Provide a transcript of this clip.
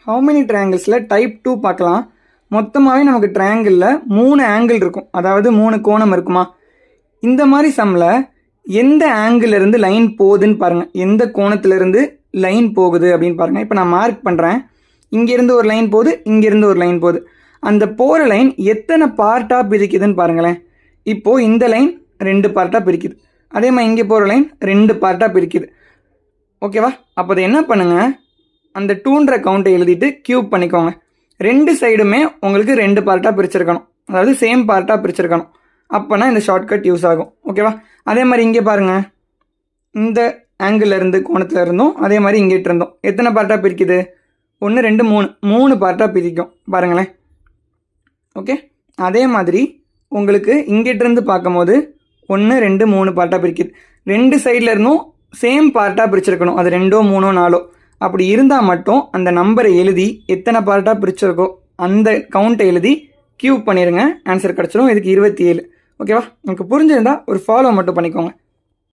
How many ட்ரையாங்கிள்ஸில் type 2 பார்க்கலாம். மொத்தமாகவே நமக்கு ட்ரையாங்கிளில் 3 ஆங்கிள் இருக்கும், அதாவது 3 கோணம் இருக்குமா. இந்த மாதிரி சம்மில் எந்த ஆங்கிளிருந்து லைன் போகுதுன்னு பாருங்கள், எந்த கோணத்திலிருந்து லைன் போகுது அப்படின்னு பாருங்கள். இப்போ நான் மார்க் பண்ணுறேன், இங்கேருந்து ஒரு லைன் போகுது, இங்கேருந்து ஒரு லைன் போகுது. அந்த போகிற லைன் எத்தனை பார்ட்டாக பிரிக்குதுன்னு பாருங்களேன். இப்போது இந்த லைன் 2 பார்ட்டாக பிரிக்குது, அதே மாதிரி இங்கே போகிற லைன் 2 பார்ட்டாக பிரிக்குது. ஓகேவா? அப்போ அதை என்ன பண்ணுங்கள், அந்த 2ன்ற கவுண்ட்டை எழுதிட்டு கியூப் பண்ணிக்கோங்க. 2 சைடுமே உங்களுக்கு 2 பார்ட்டாக பிரிச்சிருக்கணும், அதாவது சேம் பார்ட்டாக பிரிச்சிருக்கணும். அப்போனா இந்த ஷார்ட்கட் யூஸ் ஆகும். ஓகேவா? அதே மாதிரி இங்கே பாருங்கள், இந்த ஆங்கிள் இருந்து கோணத்தில் இருந்தும் அதே மாதிரி இங்கிட்ட இருந்தோம் எத்தனை பார்ட்டாக பிரிக்குது? 1 2 3 பார்ட்டாக பிரிக்கும் பாருங்களேன். ஓகே, அதே மாதிரி உங்களுக்கு இங்கிட்டிருந்து பார்க்கும்போது 1 2 3 பார்ட்டாக பிரிக்குது. 2 சைடில் இருந்தும் சேம் பார்ட்டாக பிரிச்சிருக்கணும், அது 2 3 4. அப்படி இருந்தால் மட்டும் அந்த நம்பரை எழுதி எத்தனை பார்ட்டாக பிரிச்சிருக்கோ அந்த கவுண்ட்டை எழுதி கியூப் பண்ணிடுங்க, ஆன்சர் கிடச்சிடும். இதுக்கு 27. ஓகேவா? உங்களுக்கு புரிஞ்சிருந்தால் ஒரு ஃபாலோ மட்டும் பண்ணிக்கோங்க.